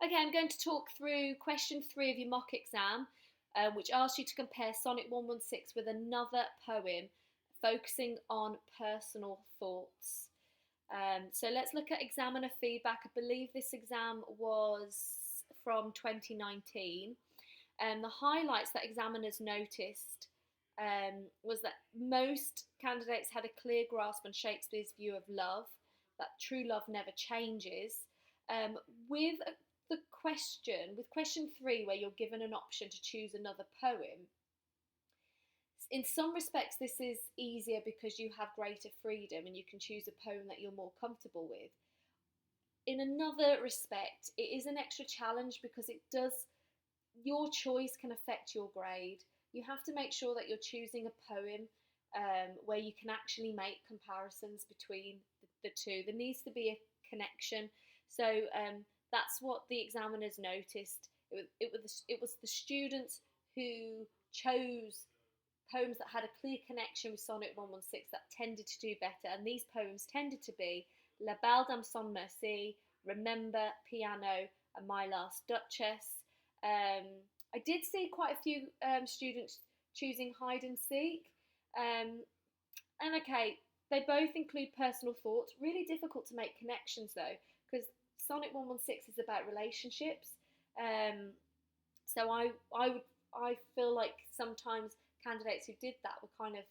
Okay, I'm going to talk through question 3 of your mock exam, which asks you to compare Sonnet 116 with another poem focusing on personal thoughts. So let's look at examiner feedback. I believe this exam was from 2019. The highlights that examiners noticed was that most candidates had a clear grasp on Shakespeare's view of love, that true love never changes. Um, with with question 3, where you're given an option to choose another poem, in some respects this is easier because you have greater freedom and you can choose a poem that you're more comfortable with. In another respect, it is an extra challenge because your choice can affect your grade. You have to make sure that you're choosing a poem where you can actually make comparisons between the two. There needs to be a connection. So that's what the examiners noticed. It was the students who chose poems that had a clear connection with Sonnet 116 that tended to do better, and these poems tended to be La Belle Dame sans Merci, Remember, Piano, and My Last Duchess. I did see quite a few students choosing Hide and Seek, and okay, they both include personal thoughts. Really difficult to make connections though, because Sonnet 116 is about relationships. So I feel like sometimes candidates who did that were kind of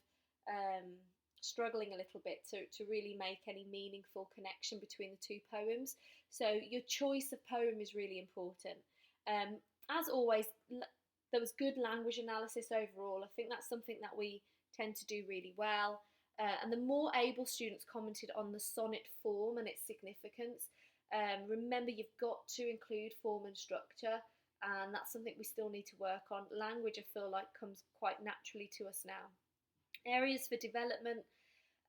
struggling a little bit to really make any meaningful connection between the two poems. So your choice of poem is really important. As always, there was good language analysis overall. I think that's something that we tend to do really well. And the more able students commented on the sonnet form and its significance. Remember, you've got to include form and structure, and that's something we still need to work on. Language, I feel like, comes quite naturally to us now. Areas for development.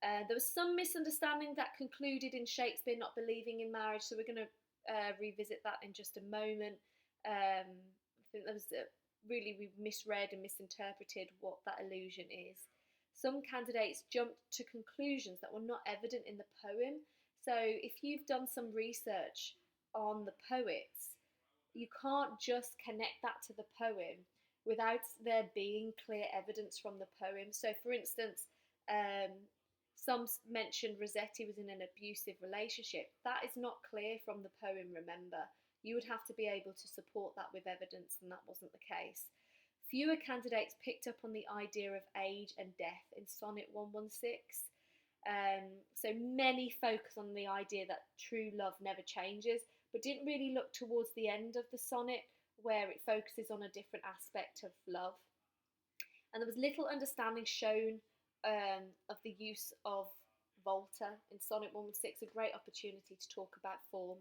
There was some misunderstanding that concluded in Shakespeare not believing in marriage, so we're going to revisit that in just a moment. I think there was really, we misread and misinterpreted what that allusion is. Some candidates jumped to conclusions that were not evident in the poem. So if you've done some research on the poets, you can't just connect that to the poem without there being clear evidence from the poem. So for instance, some mentioned Rossetti was in an abusive relationship. That is not clear from the poem, remember. You would have to be able to support that with evidence, and that wasn't the case. Fewer candidates picked up on the idea of age and death in Sonnet 116. So many focus on the idea that true love never changes, but didn't really look towards the end of the sonnet where it focuses on a different aspect of love. And there was little understanding shown of the use of Volta in Sonnet 116, a great opportunity to talk about form.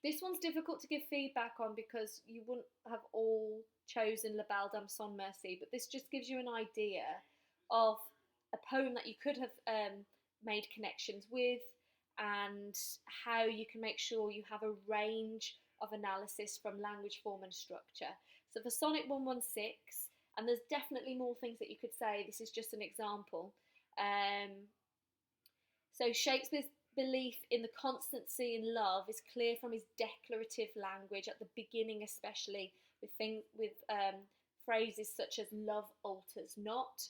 This one's difficult to give feedback on because you wouldn't have all chosen La Belle Dame sans Merci, but this just gives you an idea of a poem that you could have made connections with, and how you can make sure you have a range of analysis from language, form and structure. So for Sonnet 116, and there's definitely more things that you could say, this is just an example. So Shakespeare's belief in the constancy in love is clear from his declarative language at the beginning, especially with phrases such as "love alters not."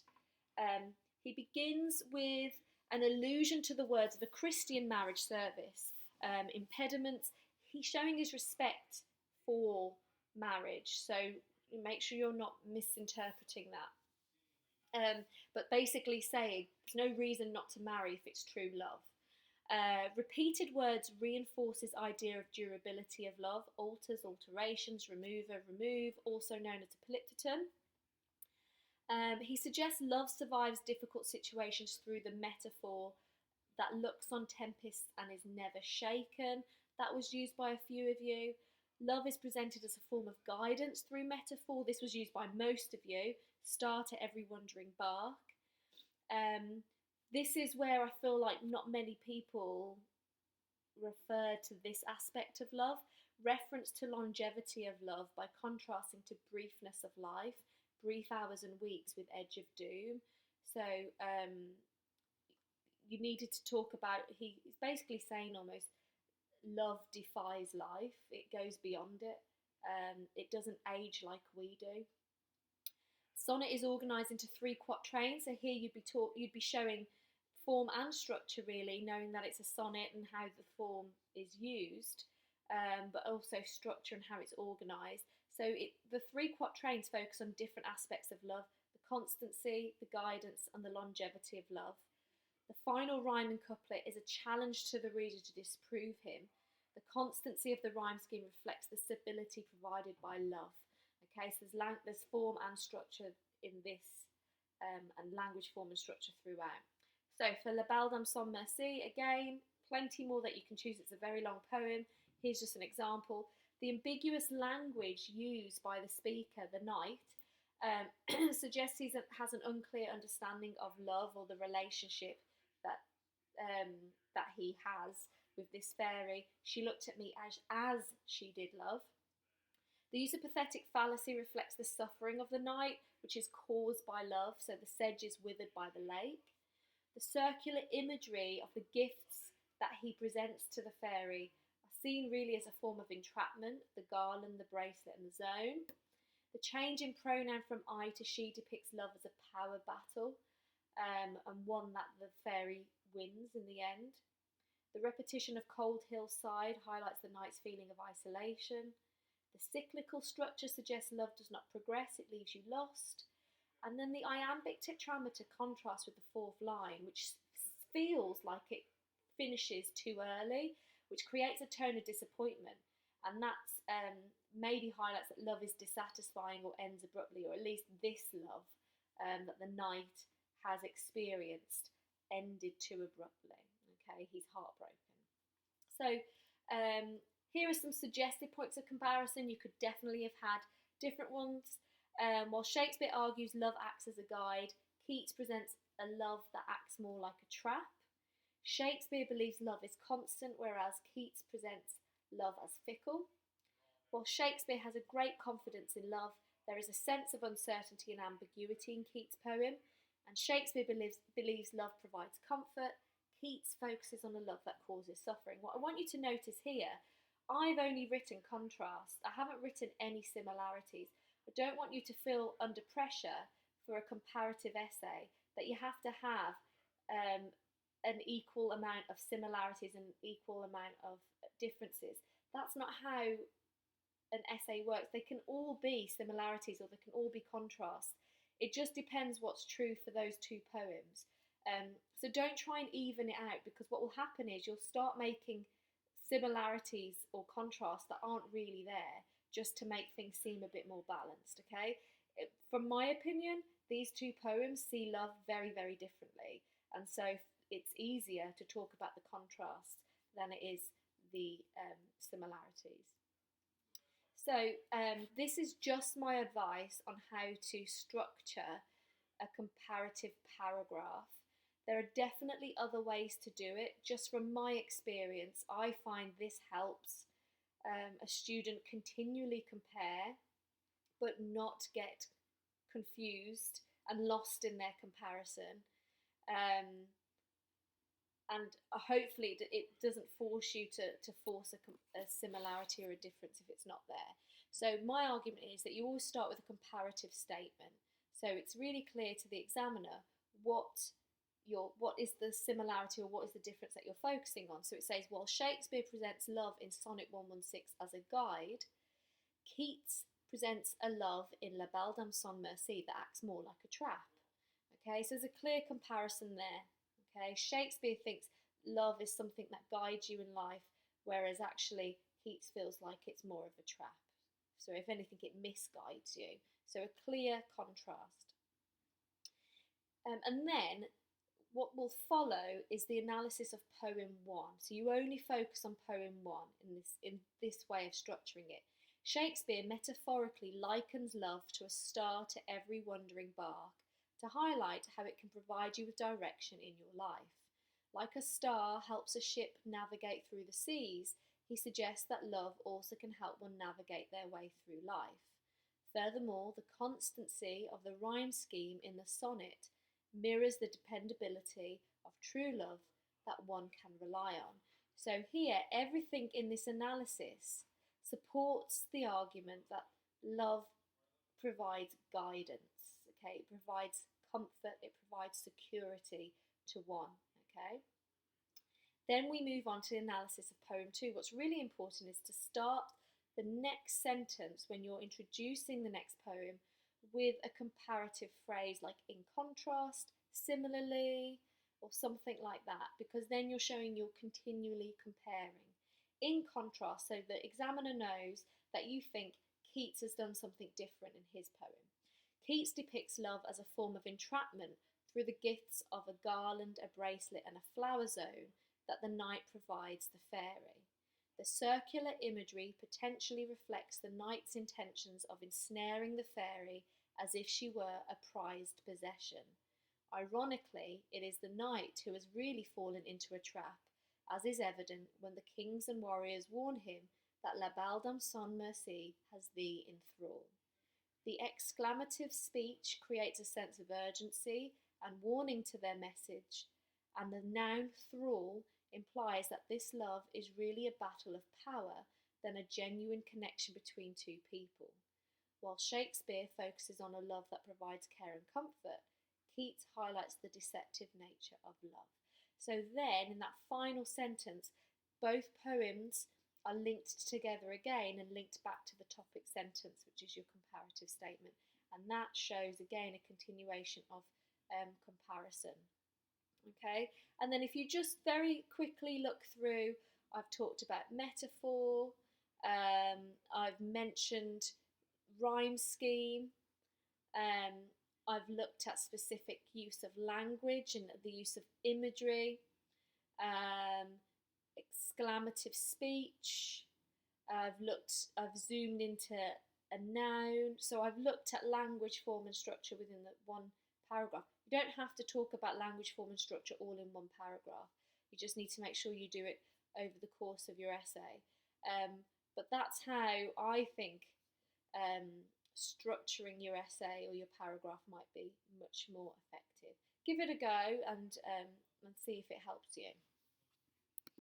He begins with an allusion to the words of a Christian marriage service. Impediments. He's showing his respect for marriage, so make sure you're not misinterpreting that. But basically saying there's no reason not to marry if it's true love. Repeated words reinforce his idea of durability of love. Alters, alterations, remover, remove, also known as a polyptoton. He suggests love survives difficult situations through the metaphor that looks on tempests and is never shaken. That was used by a few of you. Love is presented as a form of guidance through metaphor. This was used by most of you. Star to every wandering bark. This is where I feel like not many people refer to this aspect of love. Reference to longevity of love by contrasting to briefness of life, brief hours and weeks with edge of doom. So you needed to talk about, he's basically saying almost, love defies life. It goes beyond it. It doesn't age like we do. Sonnet is organised into 3 quatrains. So here you'd be showing form and structure, really, knowing that it's a sonnet and how the form is used, but also structure and how it's organised. So the 3 quatrains focus on different aspects of love: the constancy, the guidance, and the longevity of love. The final rhyme and couplet is a challenge to the reader to disprove him. The constancy of the rhyme scheme reflects the stability provided by love. Okay, so there's form and structure in this, and language, form, and structure throughout. So for La Belle Dame sans Merci, again, plenty more that you can choose. It's a very long poem. Here's just an example. The ambiguous language used by the speaker, the knight, suggests he has an unclear understanding of love or the relationship that he has with this fairy. She looked at me as she did love. The use of pathetic fallacy reflects the suffering of the knight, which is caused by love, so the sedge is withered by the lake. The circular imagery of the gifts that he presents to the fairy are seen really as a form of entrapment: the garland, the bracelet, and the zone. The change in pronoun from I to she depicts love as a power battle, and one that the fairy wins in the end. The repetition of cold hillside highlights the knight's feeling of isolation. The cyclical structure suggests love does not progress, it leaves you lost. And then the iambic tetrameter contrasts with the 4th line, which feels like it finishes too early, which creates a tone of disappointment. And that maybe highlights that love is dissatisfying or ends abruptly, or at least this love that the knight has experienced ended too abruptly. Okay, he's heartbroken. So here are some suggested points of comparison. You could definitely have had different ones. While Shakespeare argues love acts as a guide, Keats presents a love that acts more like a trap. Shakespeare believes love is constant, whereas Keats presents love as fickle. While Shakespeare has a great confidence in love, there is a sense of uncertainty and ambiguity in Keats' poem, and Shakespeare believes love provides comfort. Keats focuses on a love that causes suffering. What I want you to notice here, I've only written contrast. I haven't written any similarities. I don't want you to feel under pressure for a comparative essay that you have to have an equal amount of similarities and equal amount of differences. That's not how an essay works. They can all be similarities or they can all be contrasts. It just depends what's true for those 2 poems. So don't try and even it out, because what will happen is you'll start making similarities or contrasts that aren't really there, just to make things seem a bit more balanced, okay? From my opinion, these 2 poems see love very, very differently, and so it's easier to talk about the contrast than it is the similarities. So this is just my advice on how to structure a comparative paragraph. There are definitely other ways to do it. Just from my experience, I find this helps a student continually compare, but not get confused and lost in their comparison. And hopefully it doesn't force you to force a similarity or a difference if it's not there. So my argument is that you always start with a comparative statement. So it's really clear to the examiner what is the similarity or what is the difference that you're focusing on. So it says, while Shakespeare presents love in Sonnet 116 as a guide, Keats presents a love in La Belle Dame sans Merci that acts more like a trap. Okay, so there's a clear comparison there. Okay, Shakespeare thinks love is something that guides you in life, whereas actually Keats feels like it's more of a trap. So if anything, it misguides you. So a clear contrast. And then what will follow is the analysis of poem 1. So you only focus on poem 1 in this way of structuring it. Shakespeare metaphorically likens love to a star to every wandering bark, to highlight how it can provide you with direction in your life. Like a star helps a ship navigate through the seas, he suggests that love also can help one navigate their way through life. Furthermore, the constancy of the rhyme scheme in the sonnet mirrors the dependability of true love that one can rely on. So here, everything in this analysis supports the argument that love provides guidance, okay? It provides comfort, it provides security to one, okay? Then we move on to the analysis of poem 2. What's really important is to start the next sentence when you're introducing the next poem with a comparative phrase like in contrast, similarly, or something like that, because then you're showing you're continually comparing. In contrast, so the examiner knows that you think Keats has done something different in his poem. Keats depicts love as a form of entrapment through the gifts of a garland, a bracelet, and a flower zone that the knight provides the fairy. The circular imagery potentially reflects the knight's intentions of ensnaring the fairy as if she were a prized possession. Ironically, it is the knight who has really fallen into a trap, as is evident when the kings and warriors warn him that La Belle Dame sans Merci has thee in thrall. The exclamative speech creates a sense of urgency and warning to their message, and the noun thrall implies that this love is really a battle of power than a genuine connection between two people. While Shakespeare focuses on a love that provides care and comfort, Keats highlights the deceptive nature of love. So then, in that final sentence, both poems are linked together again and linked back to the topic sentence, which is your comparative statement. And that shows, again, a continuation of comparison. Okay, and then if you just very quickly look through, I've talked about metaphor, I've mentioned rhyme scheme, I've looked at specific use of language and the use of imagery, exclamative speech. I've zoomed into a noun. So I've looked at language, form and structure within the one paragraph. You don't have to talk about language, form and structure all in one paragraph. You just need to make sure you do it over the course of your essay. But that's how I think structuring your essay or your paragraph might be much more effective. Give it a go and see if it helps you.